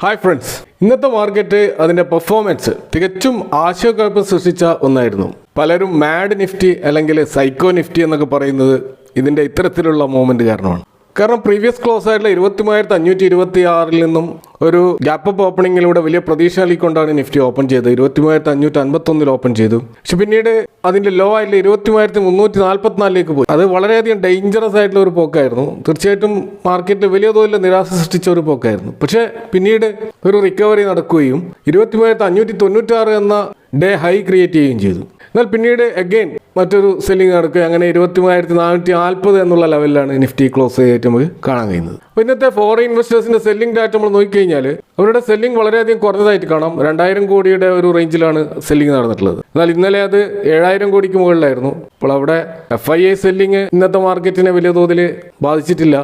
Hi friends, ഇന്നത്തെ market അതിൻ്റെ performance തികച്ചും ആശയക്കുഴപ്പം സൃഷ്ടിച്ച ഒന്നായിരുന്നു. പലരും മാഡ് നിഫ്റ്റി അല്ലെങ്കിൽ സൈക്കോ നിഫ്റ്റി എന്നൊക്കെ പറയുന്നത് ഇതിൻ്റെ ഇത്തരത്തിലുള്ള മൂവ്മെൻറ്റ് കാരണമാണ്. കാരണം പ്രീവിയസ് ക്ലോസ് ആയിട്ടുള്ള 23,526 നിന്നും ഒരു ഗ്യാപ്പ് അപ്പ് ഓപ്പണിങ്ങിലൂടെ വലിയ പ്രതീക്ഷ നൽകിക്കൊണ്ടാണ് നിഫ്റ്റി ഓപ്പൺ ചെയ്തത്. 23,551 ഓപ്പൺ ചെയ്തു. പക്ഷെ പിന്നീട് അതിൻ്റെ ലോ ആയിട്ടുള്ള 23,344 പോയി. അത് വളരെയധികം ഡേഞ്ചറസ് ആയിട്ടുള്ള ഒരു പോക്കായിരുന്നു. തീർച്ചയായിട്ടും മാർക്കറ്റിൽ വലിയ തോതിൽ നിരാശ സൃഷ്ടിച്ച ഒരു പോക്കായിരുന്നു. പക്ഷേ പിന്നീട് ഒരു റിക്കവറി നടക്കുകയും 23,596 എന്ന ഡേ ഹൈ ക്രിയേറ്റ് ചെയ്യുകയും ചെയ്തു. എന്നാൽ പിന്നീട് അഗെയിൻ മറ്റൊരു സെല്ലിംഗ് നടക്കുക. അങ്ങനെ 23,440 എന്നുള്ള ലെവലിലാണ് നിഫ്റ്റി ക്ലോസ് ചെയ്തിട്ട് നമുക്ക് കാണാൻ കഴിയുന്നത്. അപ്പോൾ ഇന്നത്തെ ഫോറിൻ ഇൻവെസ്റ്റേഴ്സിന്റെ സെല്ലിംഗ് ഡാറ്റ നമ്മൾ നോക്കിക്കഴിഞ്ഞാൽ അവരുടെ സെല്ലിംഗ് വളരെയധികം കുറഞ്ഞതായിട്ട് കാണാം. 2,000 കോടിയുടെ ഒരു റേഞ്ചിലാണ് സെല്ലിംഗ് നടന്നിട്ടുള്ളത്. എന്നാൽ ഇന്നലെ അത് 7,000 കോടിക്ക് മുകളിലായിരുന്നു. അപ്പോൾ അവിടെ FII സെല്ലിംഗ് ഇന്നത്തെ മാർക്കറ്റിനെ വലിയ തോതിൽ ബാധിച്ചിട്ടില്ല.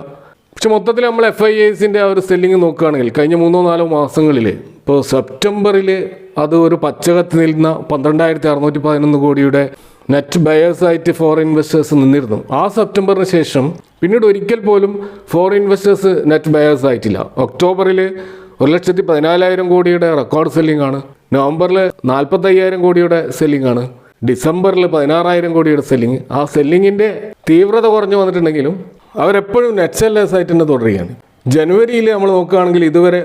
പക്ഷെ മൊത്തത്തിൽ നമ്മൾ FIIസിൻ്റെ ആ ഒരു സെല്ലിംഗ് നോക്കുകയാണെങ്കിൽ കഴിഞ്ഞ 3-4 മാസങ്ങളിൽ ഇപ്പോൾ സെപ്റ്റംബറിൽ അത് ഒരു പച്ചകത്ത് നിൽക്കുന്ന 12,611 കോടിയുടെ നെറ്റ് ബയേഴ്സായിട്ട് ഫോറിൻ ഇൻവെസ്റ്റേഴ്സ് നിന്നിരുന്നു. ആ സെപ്റ്റംബറിന് ശേഷം പിന്നീട് ഒരിക്കൽ പോലും ഫോറിൻ ഇൻവെസ്റ്റേഴ്സ് നെറ്റ് ബയേഴ്സ് ആയിട്ടില്ല. ഒക്ടോബറിൽ 1,14,000 കോടിയുടെ റെക്കോർഡ് സെല്ലിംഗ് ആണ്. നവംബറിൽ 45,000 കോടിയുടെ സെല്ലിംഗ് ആണ്. ഡിസംബറിൽ 16,000 കോടിയുടെ സെല്ലിംഗ്. ആ സെല്ലിങ്ങിൻ്റെ തീവ്രത കുറഞ്ഞു വന്നിട്ടുണ്ടെങ്കിലും അവരെപ്പോഴും നെറ്റ് സെല്ലേഴ്സ് ആയിട്ട് തന്നെ തുടരുകയാണ്. ജനുവരിയിൽ നമ്മൾ നോക്കുകയാണെങ്കിൽ ഇതുവരെ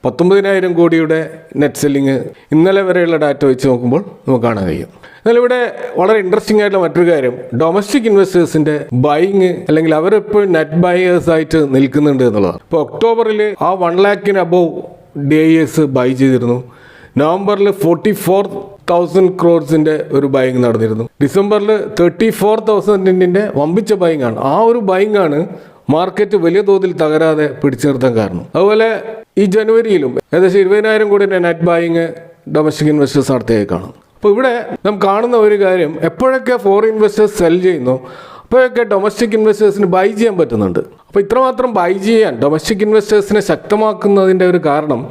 19,000 കോടിയുടെ നെറ്റ് സെല്ലിങ് ഇന്നലെ വരെയുള്ള ഡാറ്റ വെച്ച് നോക്കുമ്പോൾ നമുക്ക് കാണാൻ കഴിയും. എന്നാൽ ഇവിടെ വളരെ ഇൻട്രസ്റ്റിംഗ് ആയിട്ടുള്ള മറ്റൊരു കാര്യം, ഡൊമസ്റ്റിക് ഇൻവെസ്റ്റേഴ്സിന്റെ ബൈങ് അല്ലെങ്കിൽ അവരെപ്പോഴും നെറ്റ് ബയേഴ്സ് ആയിട്ട് നിൽക്കുന്നുണ്ട് എന്നുള്ളതാണ്. ഇപ്പോൾ ഒക്ടോബറിൽ ആ 1 lakhന് അബവ് DIS ബൈ ചെയ്തിരുന്നു. നവംബറിൽ 44,000 crores ഒരു ബൈങ് നടന്നിരുന്നു. ഡിസംബറിൽ 34,000 വമ്പിച്ച ബൈങ് ആണ്. ആ ഒരു ബൈങ് ആണ് മാർക്കറ്റ് വലിയ തോതിൽ തകരാതെ പിടിച്ചു നിർത്താൻ കാരണം. അതുപോലെ ഈ ജനുവരിയിലും ഏകദേശം 20,000 കോടിയുടെ നെറ്റ് ബൈങ് ഡൊമസ്റ്റിക് ഇൻവെസ്റ്റേഴ്സ് നടത്തിയായി കാണും. അപ്പോൾ ഇവിടെ നാം കാണുന്ന ഒരു കാര്യം, എപ്പോഴൊക്കെ ഫോറിൻ ഇൻവെസ്റ്റേഴ്സ് സെൽ ചെയ്യുന്നു അപ്പോഴൊക്കെ ഡൊമസ്റ്റിക് ഇൻവെസ്റ്റേഴ്സിന് ബൈ ചെയ്യാൻ പറ്റുന്നുണ്ട്. അപ്പോൾ ഇത്രമാത്രം ബൈ ചെയ്യാൻ ഡൊമസ്റ്റിക് ഇൻവെസ്റ്റേഴ്സിനെ ശക്തമാക്കുന്നതിൻ്റെ ഒരു കാരണം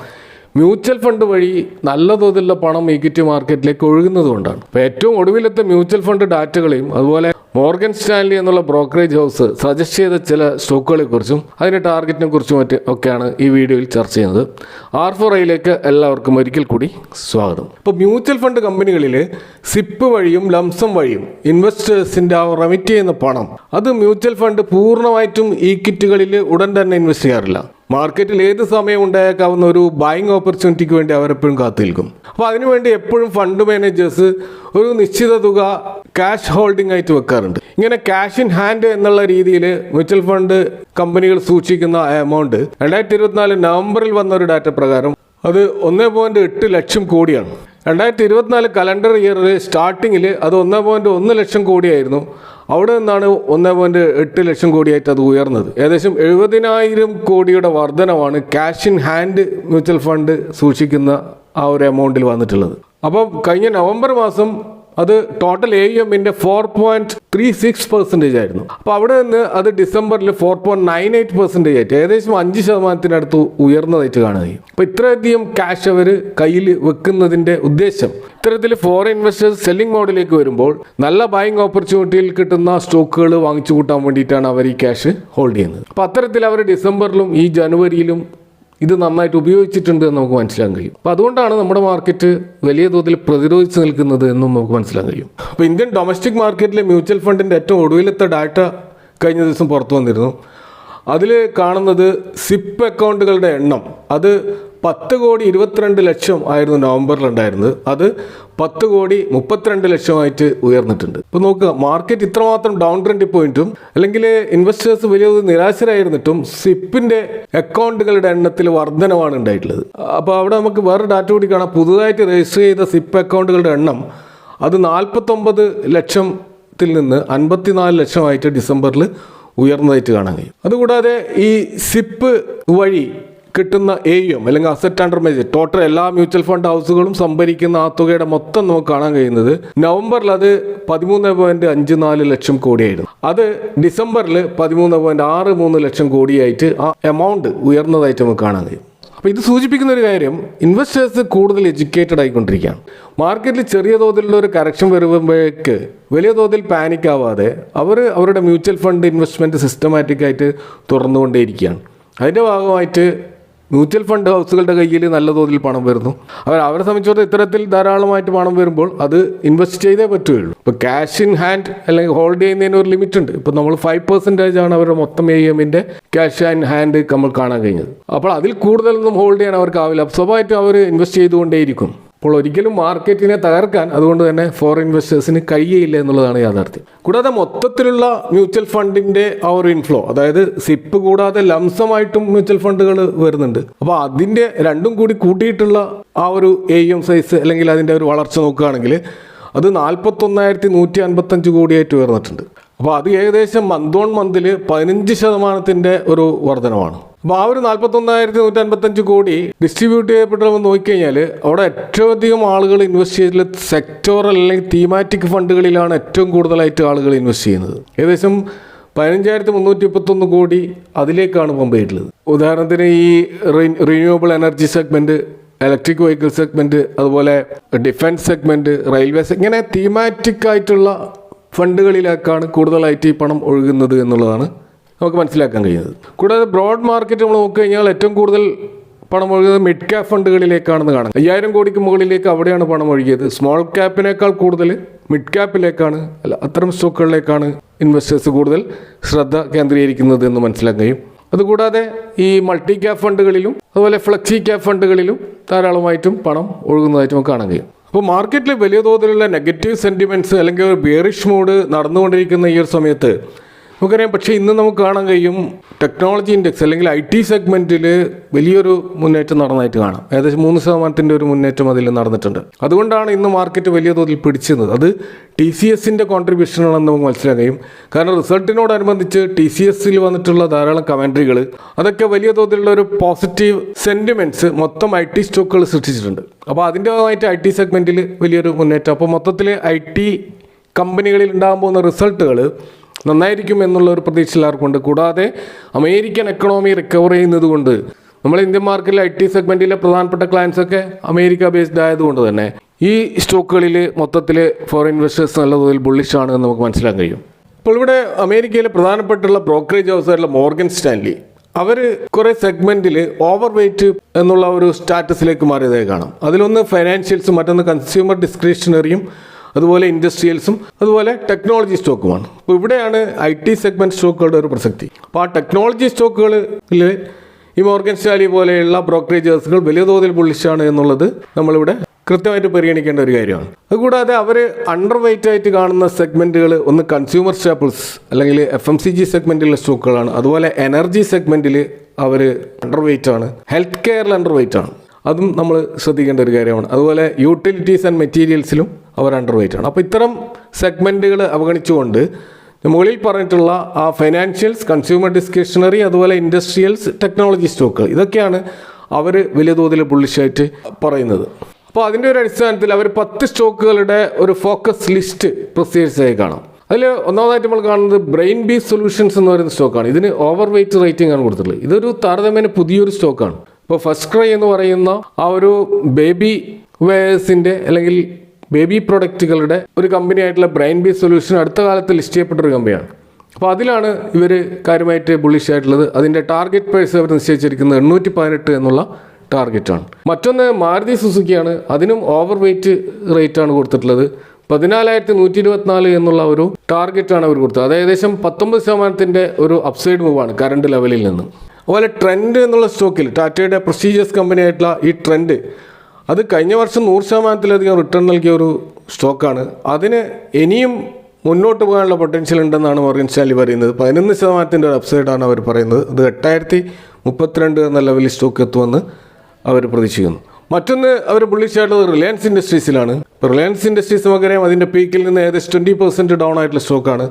മ്യൂച്വൽ ഫണ്ട് വഴി നല്ല തോതിലുള്ള പണം ഇക്വിറ്റി മാർക്കറ്റിലേക്ക് ഒഴുകുന്നത് കൊണ്ടാണ്. അപ്പോൾ ഏറ്റവും ഒടുവിലത്തെ മ്യൂച്വൽ ഫണ്ട് ഡാറ്റകളെയും അതുപോലെ മോർഗൻ സ്റ്റാൻലി എന്നുള്ള ബ്രോക്കറേജ് ഹൗസ് സജസ്റ്റ് ചെയ്ത ചില സ്റ്റോക്കുകളെ കുറിച്ചും അതിൻ്റെ ടാർഗറ്റിനെ കുറിച്ചും ഒക്കെയാണ് ഈ വീഡിയോയിൽ ചർച്ച ചെയ്യുന്നത്. R4iലേക്ക് എല്ലാവർക്കും ഒരിക്കൽ കൂടി സ്വാഗതം. ഇപ്പോൾ മ്യൂച്വൽ ഫണ്ട് കമ്പനികളിൽ സിപ്പ് വഴിയും ലംസം വഴിയും ഇൻവെസ്റ്റേഴ്സിൻ്റെ ആ റെമിറ്റ് ചെയ്യുന്ന പണം അത് മ്യൂച്വൽ ഫണ്ട് പൂർണ്ണമായിട്ടും ഈക്വിറ്റികളിൽ ഉടൻ തന്നെ ഇൻവെസ്റ്റ് ചെയ്യാറില്ല. മാർക്കറ്റിൽ ഏത് സമയം ഉണ്ടായേക്കാവുന്ന ഒരു ബൈങ് ഓപ്പർച്യൂണിറ്റിക്ക് വേണ്ടി അവരെപ്പോഴും കാത്തു നിൽക്കും. അപ്പോൾ അതിനുവേണ്ടി എപ്പോഴും ഫണ്ട് മാനേജേഴ്സ് ഒരു നിശ്ചിത തുക ക്യാഷ് ഹോൾഡിംഗ് ആയിട്ട് വെക്കാറുണ്ട്. ഇങ്ങനെ ക്യാഷ് ഇൻ ഹാൻഡ് എന്നുള്ള രീതിയിൽ മ്യൂച്വൽ ഫണ്ട് കമ്പനികൾ സൂക്ഷിക്കുന്ന എമൗണ്ട് 2024 നവംബറിൽ വന്ന ഒരു ഡാറ്റ പ്രകാരം അത് 1.8 ലക്ഷം കോടിയാണ്. 2024 കലണ്ടർ ഇയറിൽ സ്റ്റാർട്ടിങ്ങിൽ അത് 1.1 ലക്ഷം കോടിയായിരുന്നു. അവിടെ നിന്നാണ് 1.8 ലക്ഷം കോടിയായിട്ട് അത് ഉയർന്നത്. ഏകദേശം 70,000 കോടിയുടെ വർധനമാണ് cash in hand mutual fund സൂക്ഷിക്കുന്ന ആ ഒരു എമൗണ്ടിൽ വന്നിട്ടുള്ളത്. അപ്പോൾ കഴിഞ്ഞ നവംബർ മാസം അത് ടോട്ടൽ AUMന്റെ 4.36% ആയിരുന്നു. അപ്പോൾ അവിടെ നിന്ന് അത് ഡിസംബറിൽ 4.98% ആയിട്ട് ഏകദേശം 5% ഉയർന്നതായിട്ട് കാണുകയും. അപ്പോൾ ഇത്രയധികം ക്യാഷ് അവർ കയ്യിൽ വെക്കുന്നതിൻ്റെ ഉദ്ദേശം ഇത്തരത്തിൽ ഫോറിൻ ഇൻവെസ്റ്റേഴ്സ് സെല്ലിംഗ് മോഡിലേക്ക് വരുമ്പോൾ നല്ല ബൈങ് ഓപ്പർച്യൂണിറ്റിയിൽ കിട്ടുന്ന സ്റ്റോക്കുകൾ വാങ്ങിച്ചു കൂട്ടാൻ വേണ്ടിയിട്ടാണ് അവർ ഈ ക്യാഷ് ഹോൾഡ് ചെയ്യുന്നത്. അപ്പോൾ അത്തരത്തിൽ അവർ ഡിസംബറിലും ഈ ജനുവരിയിലും ഇത് നന്നായിട്ട് ഉപയോഗിച്ചിട്ടുണ്ട് എന്ന് നമുക്ക് മനസ്സിലാക്കാൻ കഴിയും. അപ്പോൾ അതുകൊണ്ടാണ് നമ്മുടെ മാർക്കറ്റ് വലിയ തോതിൽ പ്രതിരോധിച്ച് നിൽക്കുന്നത് എന്നും നമുക്ക് മനസ്സിലാക്കാൻ കഴിയും. അപ്പോൾ ഇന്ത്യൻ ഡൊമസ്റ്റിക് മാർക്കറ്റിലെ മ്യൂച്വൽ ഫണ്ടിൻ്റെ ഏറ്റവും ഒടുവിലത്തെ ഡാറ്റ കഴിഞ്ഞ ദിവസം പുറത്തു വന്നിരുന്നു. അതിൽ കാണുന്നത് സിപ്പ് അക്കൗണ്ടുകളുടെ എണ്ണം അത് 10,22,00,000 ആയിരുന്നു നവംബറിൽ ഉണ്ടായിരുന്നത്. അത് 10,32,00,000 ഉയർന്നിട്ടുണ്ട്. ഇപ്പോൾ നോക്കുക, മാർക്കറ്റ് ഇത്രമാത്രം ഡൗൺ ട്രെൻഡിൽ പോയിട്ടും അല്ലെങ്കിൽ ഇൻവെസ്റ്റേഴ്സ് വലിയ നിരാശരായിരുന്നിട്ടും സിപ്പിൻ്റെ അക്കൗണ്ടുകളുടെ എണ്ണത്തിൽ വർധനമാണ് ഉണ്ടായിട്ടുള്ളത്. അപ്പോൾ അവിടെ നമുക്ക് വേറെ ഡാറ്റ കൂടി കാണാം. പുതുതായിട്ട് രജിസ്റ്റർ ചെയ്ത സിപ്പ് അക്കൗണ്ടുകളുടെ എണ്ണം അത് 49 ലക്ഷത്തിൽ നിന്ന് 54 ലക്ഷമായിട്ട് ഡിസംബറിൽ ഉയർന്നതായിട്ട് കാണാൻ കഴിയും. അതുകൂടാതെ ഈ സിപ്പ് വഴി കിട്ടുന്ന AUM അല്ലെങ്കിൽ അസറ്റ് അണ്ടർ മാനേജ്മെന്റ് ടോട്ടൽ എല്ലാ മ്യൂച്വൽ ഫണ്ട് ഹൗസുകളും സംഭരിക്കുന്ന ആ തുകയുടെ മൊത്തം നമുക്ക് കാണാൻ കഴിയുന്നത് നവംബറിൽ അത് 13.54 ലക്ഷം കോടിയായിരുന്നു. അത് ഡിസംബറിൽ 13.63 ലക്ഷം കോടിയായിട്ട് ആ എമൗണ്ട് ഉയർന്നതായിട്ട് നമുക്ക് കാണാൻ കഴിയും. അപ്പോൾ ഇത് സൂചിപ്പിക്കുന്ന ഒരു കാര്യം, ഇൻവെസ്റ്റേഴ്സ് കൂടുതൽ എഡ്യൂക്കേറ്റഡ് ആയിക്കൊണ്ടിരിക്കുകയാണ്. മാർക്കറ്റിൽ ചെറിയ തോതിലുള്ള ഒരു കറക്ഷൻ വരുമ്പോഴേക്ക് വലിയ തോതിൽ പാനിക് ആവാതെ അവരുടെ മ്യൂച്വൽ ഫണ്ട് ഇൻവെസ്റ്റ്മെൻറ്റ് സിസ്റ്റമാറ്റിക്കായിട്ട് തുറന്നുകൊണ്ടേയിരിക്കുകയാണ്. അതിൻ്റെ ഭാഗമായിട്ട് മ്യൂച്വൽ ഫണ്ട് ഹൗസുകളുടെ കയ്യിൽ നല്ല തോതിൽ പണം വരുന്നു. അവരെ സംബന്ധിച്ചിടത്തോളം ഇത്തരത്തിൽ ധാരാളമായിട്ട് പണം വരുമ്പോൾ അത് ഇൻവെസ്റ്റ് ചെയ്തേ പറ്റുകയുള്ളൂ. ഇപ്പോൾ ക്യാഷ് ഇൻ ഹാൻഡ് അല്ലെങ്കിൽ ഹോൾഡ് ചെയ്യുന്നതിന് ഒരു ലിമിറ്റ് ഉണ്ട്. ഇപ്പോൾ നമ്മൾ 5% ആണ് അവരുടെ മൊത്തം AUMന്റെ ക്യാഷ് ഇൻ ഹാൻഡ് നമ്മൾ കാണാൻ കഴിഞ്ഞത്. അപ്പോൾ അതിൽ കൂടുതലൊന്നും ഹോൾഡ് ചെയ്യാൻ അവർക്കാവില്ല. സ്വാഭാവികമായിട്ടും അവർ ഇൻവെസ്റ്റ് ചെയ്തുകൊണ്ടേയിരിക്കും. അപ്പോൾ ഒരിക്കലും മാർക്കറ്റിനെ തകർക്കാൻ അതുകൊണ്ട് തന്നെ ഫോറിൻ ഇൻവെസ്റ്റേഴ്സിന് കഴിയില്ല എന്നുള്ളതാണ് യാഥാർത്ഥ്യം. കൂടാതെ മൊത്തത്തിലുള്ള മ്യൂച്വൽ ഫണ്ടിന്റെ ആ ഒരു ഇൻഫ്ലോ, അതായത് സിപ്പ് കൂടാതെ ലംസമായിട്ടും മ്യൂച്വൽ ഫണ്ടുകൾ വരുന്നുണ്ട്. അപ്പോൾ അതിന്റെ രണ്ടും കൂടി കൂട്ടിയിട്ടുള്ള ആ ഒരു AUM സൈസ് അല്ലെങ്കിൽ അതിന്റെ ഒരു വളർച്ച നോക്കുകയാണെങ്കിൽ അത് 41,155 കോടിയായിട്ട് ഉയർന്നിട്ടുണ്ട്. അപ്പോൾ അത് ഏകദേശം മന്ത് ഓൺ മന്തിൽ 15% ഒരു വർധനമാണ്. അപ്പോൾ ആ ഒരു 41,155 കോടി ഡിസ്ട്രിബ്യൂട്ട് ചെയ്യപ്പെട്ടതെന്ന് നോക്കിക്കഴിഞ്ഞാൽ അവിടെ ഏറ്റവും അധികം ആളുകൾ ഇൻവെസ്റ്റ് ചെയ്തതിൽ സെക്ടോറൽ അല്ലെങ്കിൽ തീമാറ്റിക് ഫണ്ടുകളിലാണ് ഏറ്റവും കൂടുതലായിട്ട് ആളുകൾ ഇൻവെസ്റ്റ് ചെയ്യുന്നത്. ഏകദേശം 15,331 കോടി അതിലേക്കാണ് പമ്പ് ചെയ്തിട്ടുള്ളത്. ഉദാഹരണത്തിന് ഈ renewable energy segment, electric vehicle segment, അതുപോലെ ഡിഫൻസ് സെഗ്മെന്റ്, റെയിൽവേ ഇങ്ങനെ തീമാറ്റിക് ആയിട്ടുള്ള ഫണ്ടുകളിലേക്കാണ് കൂടുതലായിട്ട് ഈ പണം ഒഴുകുന്നത് എന്നുള്ളതാണ് നമുക്ക് മനസ്സിലാക്കാൻ കഴിയുന്നത്. കൂടാതെ ബ്രോഡ് മാർക്കറ്റ് നമ്മൾ നോക്കിക്കഴിഞ്ഞാൽ ഏറ്റവും കൂടുതൽ പണം ഒഴുകുന്നത് മിഡ് ക്യാപ് ഫണ്ടുകളിലേക്കാണെന്ന് കാണാം. 5,000 കോടിക്ക് മുകളിലേക്ക് അവിടെയാണ് പണം ഒഴുകിയത്. സ്മോൾ ക്യാപ്പിനേക്കാൾ കൂടുതൽ മിഡ് ക്യാപ്പിലേക്കാണ്, അത്തരം സ്റ്റോക്കുകളിലേക്കാണ് ഇൻവെസ്റ്റേഴ്സ് കൂടുതൽ ശ്രദ്ധ കേന്ദ്രീകരിക്കുന്നത് എന്ന് മനസ്സിലാക്കാൻ കഴിയും. അതുകൂടാതെ ഈ മൾട്ടി ക്യാപ് ഫണ്ടുകളിലും അതുപോലെ ഫ്ലെക്സി ക്യാപ് ഫണ്ടുകളിലും ധാരാളമായിട്ടും പണം ഒഴുകുന്നതായിട്ട് നമുക്ക് കാണാൻ കഴിയും. അപ്പോൾ മാർക്കറ്റിൽ വലിയ തോതിലുള്ള നെഗറ്റീവ് സെൻറ്റിമെൻറ്റ്സ് അല്ലെങ്കിൽ ഒരു ബിയറിഷ് മൂഡ് നടന്നുകൊണ്ടിരിക്കുന്ന ഈ ഒരു സമയത്ത് നമുക്കറിയാം. പക്ഷേ ഇന്ന് നമുക്ക് കാണാൻ കഴിയും ടെക്നോളജി ഇൻഡെക്സ് അല്ലെങ്കിൽ IT സെഗ്മെൻറ്റിൽ വലിയൊരു മുന്നേറ്റം നടന്നതായിട്ട് കാണാം. ഏകദേശം 3% ഒരു മുന്നേറ്റം അതിൽ നടന്നിട്ടുണ്ട്. അതുകൊണ്ടാണ് ഇന്ന് മാർക്കറ്റ് വലിയ തോതിൽ പിടിച്ചിരുന്നത്. അത് TCSന്റെ കോൺട്രിബ്യൂഷനാണെന്ന് നമുക്ക് മനസ്സിലാക്കാൻ കഴിയും. കാരണം റിസൾട്ടിനോടനുബന്ധിച്ച് TCSൽ വന്നിട്ടുള്ള ധാരാളം കമൻട്രികൾ അതൊക്കെ വലിയ തോതിലുള്ള ഒരു പോസിറ്റീവ് സെൻറ്റിമെൻറ്റ്സ് മൊത്തം IT സ്റ്റോക്കുകൾ സൃഷ്ടിച്ചിട്ടുണ്ട്. അപ്പോൾ അതിൻ്റെ ഭാഗമായിട്ട് IT സെഗ്മെൻറ്റിൽ വലിയൊരു മുന്നേറ്റം. അപ്പോൾ മൊത്തത്തിൽ IT കമ്പനികളിൽ ഉണ്ടാകാൻ പോകുന്ന റിസൾട്ടുകൾ നന്നായിരിക്കും എന്നുള്ള ഒരു പ്രതീക്ഷ എല്ലാവർക്കും ഉണ്ട്. കൂടാതെ അമേരിക്കൻ എക്കണോമി റിക്കവർ ചെയ്യുന്നത് കൊണ്ട് നമ്മൾ ഇന്ത്യൻ മാർക്കറ്റിലെ IT സെഗ്മെൻറ്റിലെ പ്രധാനപ്പെട്ട ക്ലയൻസൊക്കെ അമേരിക്ക ബേസ്ഡ് ആയതുകൊണ്ട് തന്നെ ഈ സ്റ്റോക്കുകളിൽ മൊത്തത്തിൽ ഫോറിൻ ഇൻവെസ്റ്റേഴ്സ് നല്ല തോതിൽ ബുള്ളിഷാണ് എന്ന് നമുക്ക് മനസ്സിലാക്കാൻ കഴിയും. അപ്പോൾ ഇവിടെ അമേരിക്കയിലെ പ്രധാനപ്പെട്ടുള്ള ബ്രോക്കറേജ് ഹൗസായിട്ടുള്ള മോർഗൻ സ്റ്റാൻലി അവർ കുറേ സെഗ്മെൻറ്റിൽ ഓവർ വെയ്റ്റ് എന്നുള്ള ഒരു സ്റ്റാറ്റസിലേക്ക് മാറിയതായി കാണാം. അതിലൊന്ന് ഫൈനാൻഷ്യൽസും, മറ്റൊന്ന് കൺസ്യൂമർ ഡിസ്ക്രിഷണറിയും, അതുപോലെ ഇൻഡസ്ട്രിയൽസും, അതുപോലെ ടെക്നോളജി സ്റ്റോക്കുമാണ്. അപ്പോൾ ഇവിടെയാണ് IT സെഗ്മെൻറ്റ് സ്റ്റോക്കുകളുടെ ഒരു പ്രസക്തി. അപ്പോൾ ആ ടെക്നോളജി സ്റ്റോക്കുകളിൽ ഈ മോർഗൻ സ്റ്റാൻലി പോലെയുള്ള ബ്രോക്കറേജ് ഹൗസുകൾ വലിയ തോതിൽ ബുള്ളിഷാണ് എന്നുള്ളത് നമ്മളിവിടെ കൃത്യമായിട്ട് പരിഗണിക്കേണ്ട ഒരു കാര്യമാണ്. അതുകൂടാതെ അവർ അണ്ടർ വെയ്റ്റ് ആയിട്ട് കാണുന്ന സെഗ്മെൻറ്റുകൾ ഒന്ന് കൺസ്യൂമർ സ്റ്റാപ്പിൾസ് അല്ലെങ്കിൽ FMCG സെഗ്മെൻറ്റിലുള്ള സ്റ്റോക്കുകളാണ്. അതുപോലെ എനർജി സെഗ്മെൻറ്റിൽ അവർ അണ്ടർ വെയ്റ്റ് ആണ്. ഹെൽത്ത് കെയറിൽ അണ്ടർ വെയ്റ്റ് ആണ്. അതും നമ്മൾ ശ്രദ്ധിക്കേണ്ട ഒരു കാര്യമാണ്. അതുപോലെ യൂട്ടിലിറ്റീസ് ആൻഡ് മെറ്റീരിയൽസിലും അവർ അണ്ടർ വെയ്റ്റ് ആണ്. അപ്പോൾ ഇത്തരം സെഗ്മെൻറ്റുകൾ അവഗണിച്ചുകൊണ്ട് മുകളിൽ പറഞ്ഞിട്ടുള്ള ആ ഫൈനാൻഷ്യൽസ്, കൺസ്യൂമർ ഡിസ്ക്രിഷണറി, അതുപോലെ ഇൻഡസ്ട്രിയൽസ്, ടെക്നോളജി സ്റ്റോക്കുകൾ ഇതൊക്കെയാണ് അവർ വലിയ തോതിൽ ബുള്ളിഷായിട്ട് പറയുന്നത്. അപ്പോൾ അതിൻ്റെ ഒരു അടിസ്ഥാനത്തിൽ അവർ 10 സ്റ്റോക്കുകളുടെ ഒരു ഫോക്കസ് ലിസ്റ്റ് പ്രസിദ്ധീകരിച്ചതായി കാണാം. അതിൽ ഒന്നാമതായിട്ട് നമ്മൾ കാണുന്നത് ബ്രെയിൻ ബീസ് സൊല്യൂഷൻസ് എന്ന് പറയുന്ന സ്റ്റോക്കാണ്. ഇതിന് ഓവർ വെയ്റ്റ് റേറ്റിംഗ് ആണ് കൊടുത്തിട്ടുള്ളത്. ഇതൊരു താരതമ്യേന പുതിയൊരു സ്റ്റോക്കാണ്. ഇപ്പോൾ ഫസ്റ്റ് ക്രൈ എന്ന് പറയുന്ന ആ ഒരു ബേബി വെയേഴ്സിൻ്റെ അല്ലെങ്കിൽ ബേബി പ്രൊഡക്റ്റുകളുടെ ഒരു കമ്പനി ആയിട്ടുള്ള ബ്രെയിൻ ബീസ് സൊല്യൂഷൻ അടുത്ത കാലത്ത് ലിസ്റ്റ് ചെയ്യപ്പെട്ടൊരു കമ്പനിയാണ്. അപ്പോൾ അതിലാണ് ഇവർ കാര്യമായിട്ട് ബുള്ളിഷ് ആയിട്ടുള്ളത്. അതിൻ്റെ ടാർഗറ്റ് പ്രൈസ് അവർ നിശ്ചയിച്ചിരിക്കുന്നത് 818 എന്നുള്ള ടാർഗറ്റാണ്. മറ്റൊന്ന് മാരുതി സുസുക്കിയാണ്. അതിനും ഓവർ വെയ്റ്റ് റേറ്റാണ് കൊടുത്തിട്ടുള്ളത്. 14,124 എന്നുള്ള ഒരു ടാർഗറ്റാണ് അവർ കൊടുത്തത്. അത് ഏകദേശം 19% ഒരു അപ്സൈഡ് മൂവാണ് കറണ്ട് ലെവലിൽ നിന്ന്. അതുപോലെ ട്രെൻഡ് എന്നുള്ള സ്റ്റോക്കിൽ ടാറ്റയുടെ പ്രസ്റ്റീജിയസ് കമ്പനി ആയിട്ടുള്ള ഈ ട്രെൻഡ് അത് കഴിഞ്ഞ വർഷം 100%-ലധികം റിട്ടേൺ നൽകിയ ഒരു സ്റ്റോക്കാണ്. അതിന് ഇനിയും മുന്നോട്ട് പോകാനുള്ള പൊട്ടൻഷ്യൽ ഉണ്ടെന്നാണ് മോർഗൻ സ്റ്റാൻലി പറയുന്നത്. 11% ഒരു അപ്സൈഡാണ് അവർ പറയുന്നത്. അത് 8,032 എന്ന ലെവലിൽ സ്റ്റോക്ക് എത്തുമെന്ന് അവർ പ്രതീക്ഷിക്കുന്നു. മറ്റൊന്ന് അവർ ബുള്ളിഷായിട്ടുള്ളത് റിലയൻസ് ഇൻഡസ്ട്രീസിലാണ്. ഇപ്പോൾ റിലയൻസ് ഇൻഡസ്ട്രീസ് നമുക്കറിയാം അതിൻ്റെ പീക്കിൽ നിന്ന് ഏകദേശം 20% ഡൗൺ ആയിട്ടുള്ള സ്റ്റോക്കാണ്.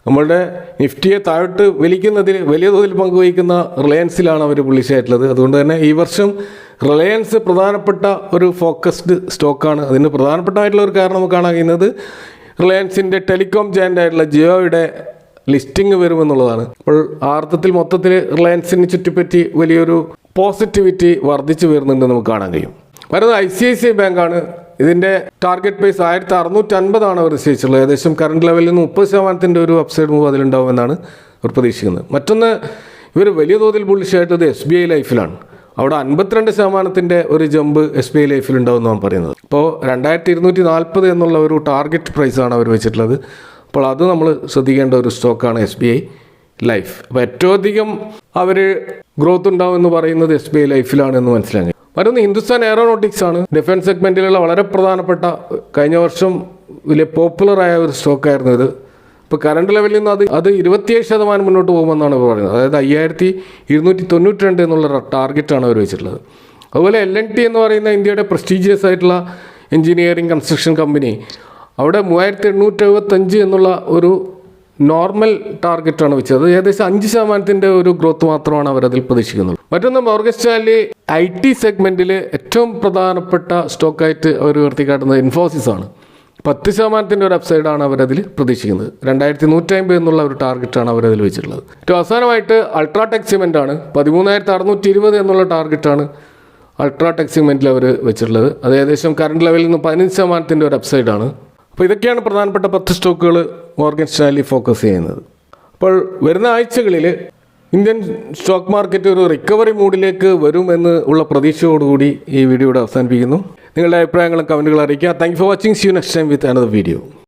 നമ്മളുടെ നിഫ്റ്റിയെ താഴോട്ട് വലിക്കുന്നതിൽ വലിയ തോതിൽ പങ്കുവഹിക്കുന്ന റിലയൻസിലാണ് അവർ ബുള്ളിഷായിട്ടുള്ളത്. അതുകൊണ്ട് തന്നെ ഈ വർഷം റിലയൻസ് പ്രധാനപ്പെട്ട ഒരു ഫോക്കസ്ഡ് സ്റ്റോക്കാണ്. അതിന് പ്രധാനപ്പെട്ടതായിട്ടുള്ള ഒരു കാരണം നമുക്ക് കാണാൻ കഴിയുന്നത് റിലയൻസിൻ്റെ ടെലികോം ജയൻ്റ് ആയിട്ടുള്ള ജിയോയുടെ ലിസ്റ്റിംഗ് വരുമെന്നുള്ളതാണ്. അപ്പോൾ ആ അർത്ഥത്തിൽ മൊത്തത്തിൽ റിലയൻസിനെ ചുറ്റിപ്പറ്റി വലിയൊരു പോസിറ്റിവിറ്റി വർദ്ധിച്ചു വരുന്നുണ്ടെന്ന് നമുക്ക് കാണാൻ കഴിയും. വരുന്നത് ICICI ബാങ്കാണ്. ഇതിൻ്റെ ടാർഗറ്റ് പ്രൈസ് 1,650 അവർ നിശ്ചയിച്ചിട്ടുള്ളത്. ഏകദേശം കറണ്ട് ലെവലിൽ നിന്ന് 30% ഒരു അപ്സൈഡ് മൂവ് അതിലുണ്ടാവുമെന്നാണ് അവർ പ്രതീക്ഷിക്കുന്നത്. മറ്റൊന്ന് ഇവർ വലിയ തോതിൽ ബുള്ളിഷായിട്ടത് SBI ലൈഫിലാണ്. അവിടെ 52% ഒരു ജമ്പ് SBI ലൈഫിൽ ഉണ്ടാവുമെന്നാണ് പറയുന്നത്. ഇപ്പോൾ 2240 എന്നുള്ള ഒരു ടാർഗറ്റ് പ്രൈസാണ് അവർ വെച്ചിട്ടുള്ളത്. അപ്പോൾ അത് നമ്മൾ ശ്രദ്ധിക്കേണ്ട ഒരു സ്റ്റോക്കാണ് SBI ലൈഫ്. അപ്പോൾ ഏറ്റവും അധികം അവർ ഗ്രോത്ത് ഉണ്ടാവും എന്ന് പറയുന്നത് SBI ലൈഫിലാണെന്ന് മനസ്സിലാക്കി. മറ്റൊന്ന് ഹിന്ദുസ്ഥാൻ എയറോനോട്ടിക്സ് ആണ്. ഡിഫൻസ് സെഗ്മെൻറ്റിലുള്ള വളരെ പ്രധാനപ്പെട്ട കഴിഞ്ഞ വർഷം വലിയ പോപ്പുലറായ ഒരു സ്റ്റോക്കായിരുന്നു ഇത്. ഇപ്പോൾ കറണ്ട് ലെവലിൽ നിന്ന് അത് 27% മുന്നോട്ട് പോകുമെന്നാണ് പറയുന്നത്. അതായത് 5292 എന്നുള്ള ടാർഗറ്റാണ് അവർ വെച്ചിട്ടുള്ളത്. അതുപോലെ L&T എന്ന് പറയുന്ന ഇന്ത്യയുടെ പ്രസ്റ്റീജിയസ് ആയിട്ടുള്ള എഞ്ചിനീയറിംഗ് കൺസ്ട്രക്ഷൻ കമ്പനി, അവിടെ 3875 എന്നുള്ള ഒരു നോർമൽ ടാർഗറ്റാണ് വെച്ചത്. ഏകദേശം 5% ഒരു ഗ്രോത്ത് മാത്രമാണ് അവരതിൽ പ്രതീക്ഷിക്കുന്നത്. മറ്റൊന്ന് മോർഗൻ സ്റ്റാൻലി IT സെഗ്മെൻറ്റിൽ ഏറ്റവും പ്രധാനപ്പെട്ട സ്റ്റോക്കായിട്ട് അവർ ഉയർത്തിക്കാട്ടുന്നത് ഇൻഫോസിസ് ആണ്. 10% ഒരു അപ്സൈഡാണ് അവരതിൽ പ്രതീക്ഷിക്കുന്നത്. 2150 എന്നുള്ള ഒരു ടാർഗറ്റാണ് അവരതിൽ വെച്ചിട്ടുള്ളത്. ഏറ്റവും അവസാനമായിട്ട് അൾട്രാടെക് സിമെൻ്റ് ആണ്. 13620 എന്നുള്ള ടാർഗറ്റാണ് അൾട്രാടെക് സിമെൻറ്റിൽ അവർ വെച്ചിട്ടുള്ളത്. അത് ഏകദേശം കറണ്ട് ലെവലിൽ നിന്ന് 15% ഒരു അപ്സൈഡാണ്. അപ്പോൾ ഇതൊക്കെയാണ് പ്രധാനപ്പെട്ട 10 സ്റ്റോക്കുകൾ മോർഗൻ സ്റ്റാൻലി ഫോക്കസ് ചെയ്യുന്നത്. അപ്പോൾ വരുന്ന ആഴ്ചകളിൽ ഇന്ത്യൻ സ്റ്റോക്ക് മാർക്കറ്റ് ഒരു റിക്കവറി മൂഡിലേക്ക് വരുമെന്ന് ഉള്ള പ്രതീക്ഷയോടുകൂടി ഈ വീഡിയോയുടെ അവസാനിപ്പിക്കുന്നു. നിങ്ങളുടെ അഭിപ്രായങ്ങളും കമൻറ്റുകളും അറിയിക്കുക. Thank you for watching. See you next time with another video.